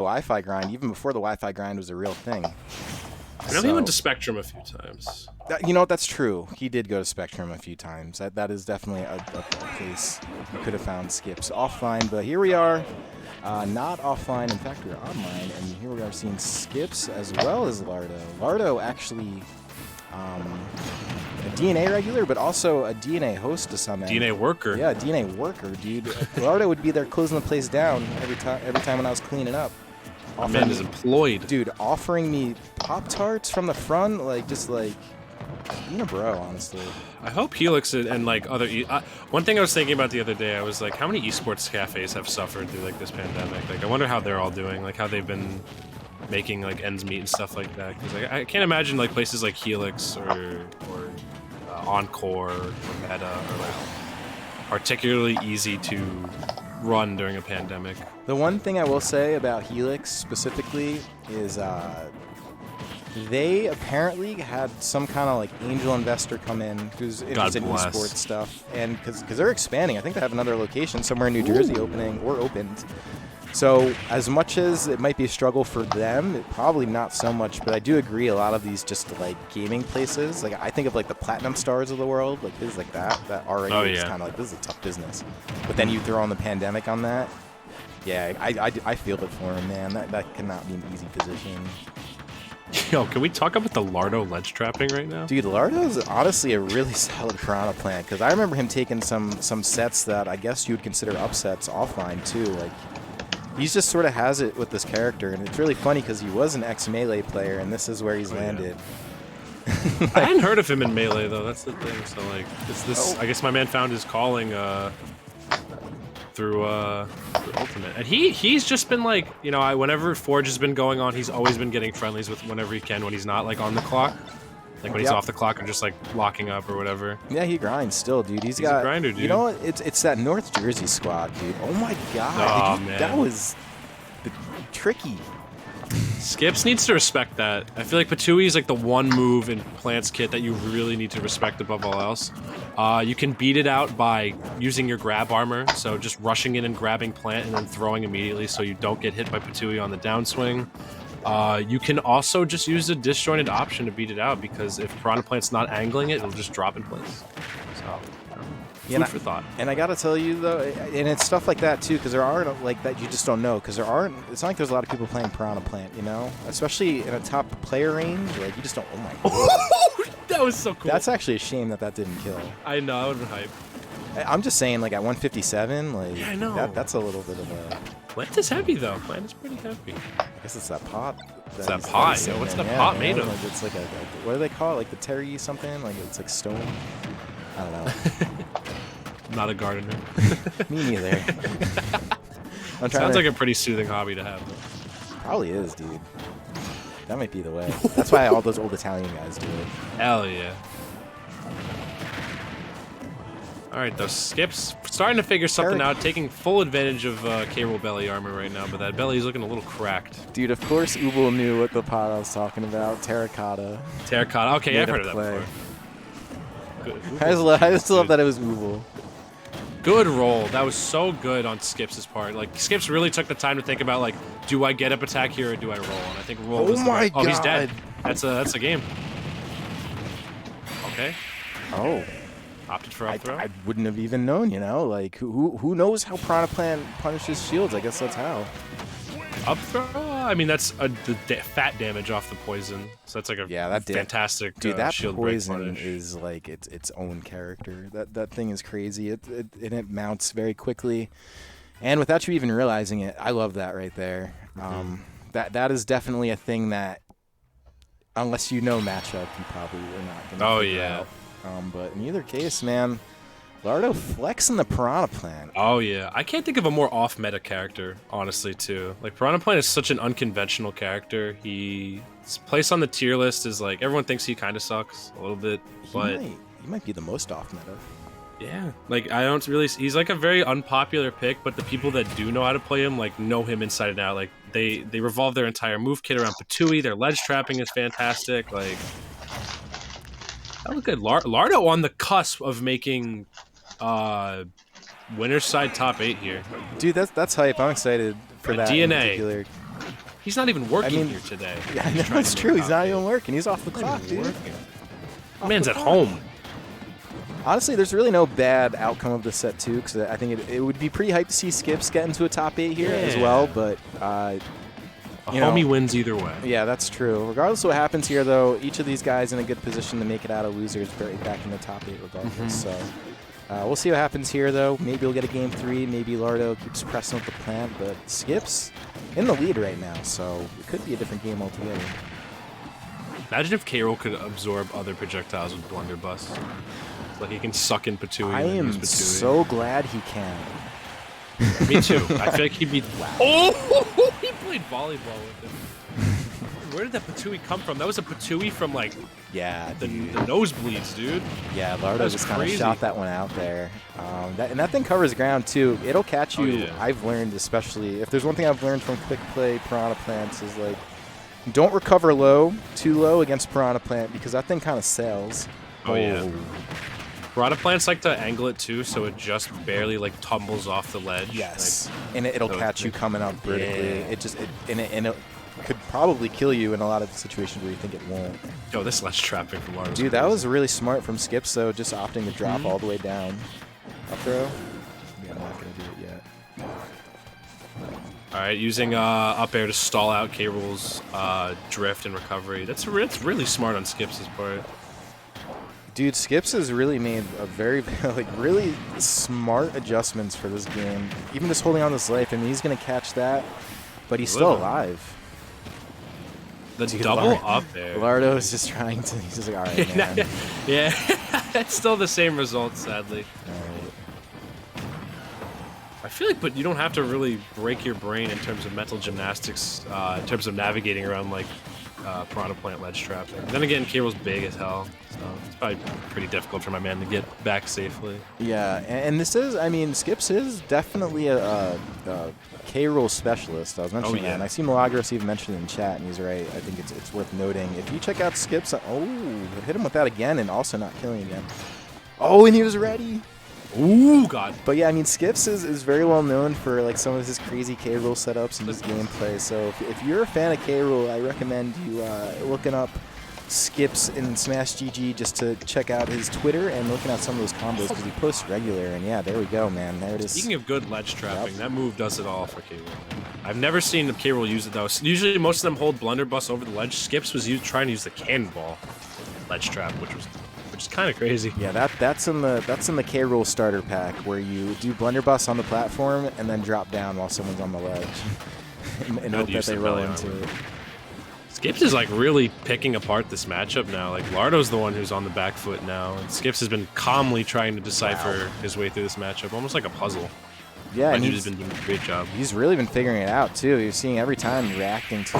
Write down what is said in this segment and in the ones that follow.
Wi-Fi grind, even before the Wi-Fi grind was a real thing. I know he went to Spectrum a few times. You know what? That's true. He did go to Spectrum a few times. That is definitely a place you could have found Sxips offline. But here we are, not offline. In fact, we're online, and here we are seeing Sxips as well as Lardo. Lardo actually a DNA regular, but also a DNA host to some end. DNA worker. Yeah, DNA worker, dude. Lardo would be there closing the place down every time when I was cleaning up. My man is employed. Dude, offering me Pop-Tarts from the front, like, just like, being a bro, honestly. I hope Helix and like other one thing I was thinking about the other day, I was like, how many esports cafes have suffered through like this pandemic? Like, I wonder how they're all doing, like how they've been making like ends meet and stuff like that. Because like, I can't imagine like places like Helix or Encore or Meta are like particularly easy to run during a pandemic. The one thing I will say about Helix specifically is they apparently had some kind of like angel investor come in who's interested in esports stuff, and because they're expanding. I think they have another location somewhere in New Jersey opening or opened. So as much as it might be a struggle for them, probably not so much, but I do agree a lot of these just like gaming places, like I think of like the Platinum Stars of the world, like this like that already is kind of like, this is a tough business. But then you throw on the pandemic on that, yeah, I feel it for him, man. That cannot be an easy position. Yo, can we talk about the Lardo ledge trapping right now? Dude, Lardo's honestly a really solid Piranha plant, because I remember him taking some sets that I guess you would consider upsets offline too, like he's just sort of has it with this character, and it's really funny because he was an ex-Melee player, and this is where he's landed. Yeah. I hadn't heard of him in Melee, though. That's the thing. So, like, I guess my man found his calling through Ultimate. And he's just been, like, you know, whenever Forge has been going on, he's always been getting friendlies with whenever he can when he's not, like, on the clock. Like when he's off the clock and just like locking up or whatever. Yeah, he grinds still, dude. He's got a grinder, dude. You know what? It's that North Jersey squad, dude. Oh my god. Man. That was tricky. Sxips needs to respect that. I feel like Patui is like the one move in Plant's kit that you really need to respect above all else. You can beat it out by using your grab armor, so just rushing in and grabbing Plant and then throwing immediately so you don't get hit by Patui on the downswing. You can also just use the disjointed option to beat it out, because if Piranha Plant's not angling it, it'll just drop in place. So, food for thought. And I gotta tell you though, and it's stuff like that too, because there aren't like that you just don't know, because it's not like there's a lot of people playing Piranha Plant, you know? Especially in a top player range, like you just don't, oh my god. That was so cool. That's actually a shame that didn't kill. I know, I would have been hype. I'm just saying, like at 157, like yeah, I know. That's a little bit of a... Plant is heavy though. Plant is pretty heavy. I guess it's that pot. It's that pot, yo. What's the pot made of? Like it's like a, what do they call it? Like the terry something? Like it's like stone? I don't know. I'm not a gardener. Me neither. Sounds like a pretty soothing hobby to have, though. Probably is, dude. That might be the way. That's why all those old Italian guys do it. Hell yeah. Alright, those Sxips starting to figure something out, taking full advantage of K-Rool belly armor right now, but that belly is looking a little cracked. Dude, of course Ubel knew what the pot I was talking about. Terracotta. Terracotta. Okay, I've heard of that before. Good. I just love that it was Ubel. Good roll. That was so good on Skips' part. Like, Sxips really took the time to think about, like, do I get up attack here or do I roll? And I think roll was my god. Oh, he's dead. That's a game. Okay. Oh. Opted for up throw? I wouldn't have even known, you know? Like, who knows how Piranha Plant punishes shields? I guess that's how. Up throw? I mean, that's the fat damage off the poison. So that's like a fantastic dude, that shield poison is like its own character. That thing is crazy. It mounts very quickly. And without you even realizing it, I love that right there. That is definitely a thing that, unless you know matchup, you probably are not going to figure out. But in either case, man, Lardo flexing the Piranha Plant. Oh, yeah. I can't think of a more off-meta character, honestly, too. Like, Piranha Plant is such an unconventional character. His place on the tier list is, like, everyone thinks he kind of sucks a little bit, but... He might be the most off-meta. Yeah. Like, I don't really... He's, like, a very unpopular pick, but the people that do know how to play him, like, know him inside and out. Like, they revolve their entire move kit around Patui. Their ledge trapping is fantastic. Like... That was good. Lardo on the cusp of making winner's side top 8 here. Dude, that's hype. I'm excited for that. DNA. He's not even working here today. Yeah, I know, that's true. He's not even working. He's off the clock, dude. Man's at home. Honestly, there's really no bad outcome of the set, too, because I think it would be pretty hype to see Sxips get into a top 8 here as well, but... a homie wins either way. Yeah, that's true. Regardless of what happens here, though, each of these guys in a good position to make it out of losers back in the top 8 regardless, so... we'll see what happens here, though. Maybe we'll get a game 3. Maybe Lardo keeps pressing with the plant, but Sxips in the lead right now, so it could be a different game altogether. Imagine if K-Rool could absorb other projectiles with Blunderbuss. Like he can suck in Patui. I am so glad he can. Me too. I feel like he'd be... Oh! He played volleyball with him. Where did that Patui come from? That was a Patui from, like... Yeah, the nosebleeds, dude. Yeah, Lardo just kind of shot that one out there. And that thing covers ground, too. It'll catch you. Yeah. I've learned, especially... If there's one thing I've learned from quick play Piranha plants is, like, don't recover too low against Piranha plant because that thing kind of sails. Oh, yeah. Piranha plants like to angle it, too, so it just barely, like, tumbles off the ledge. Yes. Like, and it'll catch you coming up vertically. Yeah. It could probably kill you in a lot of situations where you think it won't. Yo, this ledge trapping from Lardo. Dude, that was really smart from Sxips, though, just opting to drop all the way down. Up throw? Yeah, I'm not going to do it yet. All right, using up air to stall out K-Rool's drift and recovery. That's really smart on Sxips' part. Dude, Sxips has really made a very, really smart adjustments for this game. Even just holding on this life, I mean, he's going to catch that, but he's still alive. The double up there. Lardo is just trying to, he's just like, all right, man. Yeah, it's still the same result, sadly. All right. I feel like, but you don't have to really break your brain in terms of mental gymnastics, in terms of navigating around, like, Piranha plant ledge traps. Then again, K-Rool's big as hell, so it's probably pretty difficult for my man to get back safely. Yeah, and this is, I mean, Sxips is definitely a K-Rool specialist. I was mentioning that, and I see Milagros even mentioned it in chat, and he's right. I think it's worth noting. If you check out Sxips, hit him with that again, and also not killing again. Oh, and he was ready. Ooh, God. But yeah, I mean, Sxips is very well known for like some of his crazy K-Rool setups and his gameplay. So if you're a fan of K-Rool, I recommend you looking up Sxips in Smash GG just to check out his Twitter and looking at some of those combos because he posts regular. And yeah, there we go, man. There it is. Speaking of good ledge trapping, that move does it all for K-Rool. I've never seen K-Rool use it though. Usually, most of them hold Blunderbuss over the ledge. Sxips was trying to use the cannonball ledge trap, which is kind of crazy. Yeah, that's in the K-Rool starter pack where you do Blunderbuss on the platform and then drop down while someone's on the ledge and hope that they roll into it. Sxips is like really picking apart this matchup now. Like Lardo's the one who's on the back foot now, and Sxips has been calmly trying to decipher his way through this matchup, almost like a puzzle. Yeah, and he's been doing a great job. He's really been figuring it out too. You're seeing every time reacting to.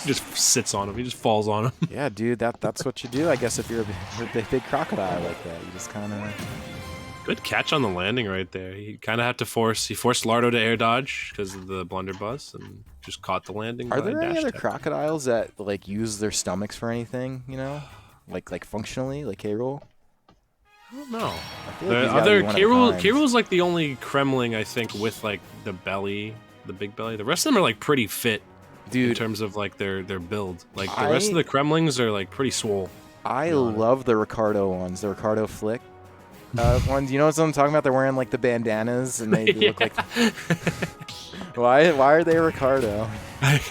He just sits on him. He just falls on him. Yeah, dude, that's what you do, I guess, if you're a big crocodile like that. You just kind of... Good catch on the landing right there. He kind of had to forced Lardo to air dodge because of the blunderbuss and just caught the landing. Are there any other crocodiles that, like, use their stomachs for anything, you know? Like functionally, like K-Rool? I don't know. K-Rool's like the only Kremling, I think, with, like, the belly, the big belly. The rest of them are, like, pretty fit. Dude, in terms of like their build, like the rest of the Kremlings are like pretty swole. I love the Ricardo ones, the Ricardo Flick ones. You know what I'm talking about? They're wearing like the bandanas and they look like. Why are they Ricardo? I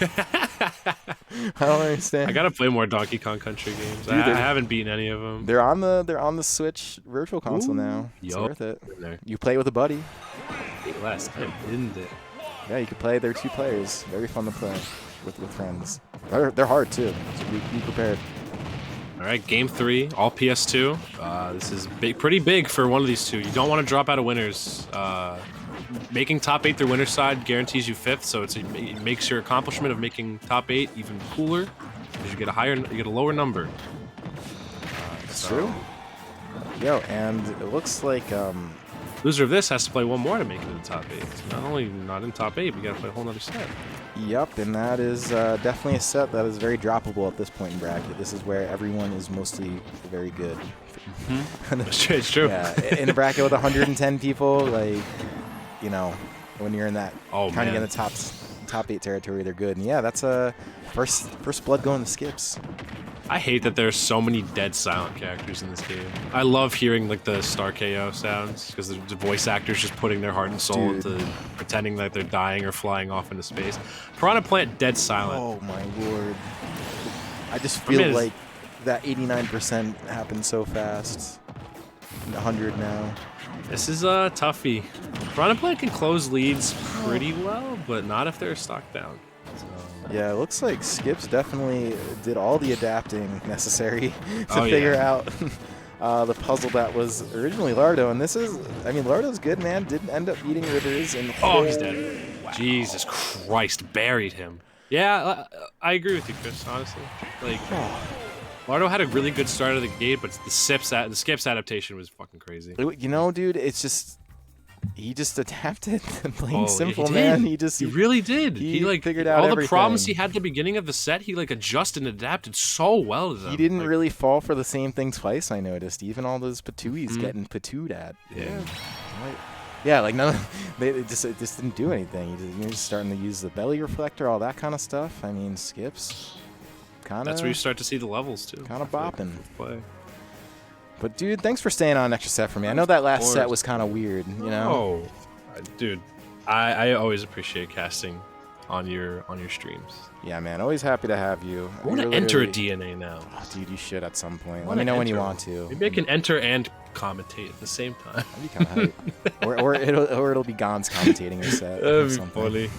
don't understand. I gotta play more Donkey Kong Country games. Dude, I haven't beaten any of them. They're on the Switch Virtual Console now. It's worth it. You play with a buddy. Last time, didn't it? Yeah, you can play. They're 2 players. Very fun to play with friends. They're hard too. So be prepared. All right, game 3, all PS2. This is pretty big for one of these two. You don't want to drop out of winners. Making top 8 through winner's side guarantees you 5th, so it makes your accomplishment of making top 8 even cooler because you get a lower number. That's true. Yo, and it looks like loser of this has to play one more to make it in the top 8. So not only not in top 8, but you got to play a whole other set. Yep, and that is definitely a set that is very droppable at this point in bracket. This is where everyone is mostly very good. It's true. Yeah, in a bracket with 110 people, like, you know, when you're in that kind of in the top top 8 territory, they're good. And yeah, that's a first blood going to Sxips. I hate that there's so many dead silent characters in this game. I love hearing like the star KO sounds because the voice actors just putting their heart and soul into pretending that they're dying or flying off into space. Piranha Plant dead silent. Oh my lord! I just feel like that 89% happened so fast. 100 now. This is a toughie. Piranha Plant can close leads pretty well, but not if they're stocked down. So. Yeah, it looks like Sxips definitely did all the adapting necessary to figure out the puzzle that was originally Lardo. And this is, I mean, Lardo's good, man. Didn't end up beating Rivers. And oh, he's dead. Wow. Jesus Christ, buried him. Yeah, I agree with you, Chris, honestly. Like, Lardo had a really good start of the gate, but the Sxips adaptation was fucking crazy. You know, dude, it's just... He just adapted. Plain simple, he man. He really did. He like figured out all everything. The problems he had at the beginning of the set. He like adjusted and adapted so well to them. He didn't really fall for the same thing twice. I noticed. Even all those patooies getting patooed at. Yeah. Yeah, like none. It just didn't do anything. You're just starting to use the belly reflector, all that kind of stuff. I mean, Sxips. Kind of. That's where you start to see the levels too. Kind of bopping. Play. But dude, thanks for staying on an extra set for me. I know that last set was kind of weird, you know. Oh, dude, I always appreciate casting on your streams. Yeah, man, always happy to have you. I want to enter a DNA now. Oh, dude, you should at some point. Let me know when you want to. Maybe I can enter and commentate at the same time. That'd be kind of hype. or it'll be Gonz commentating your set. That'd be funny.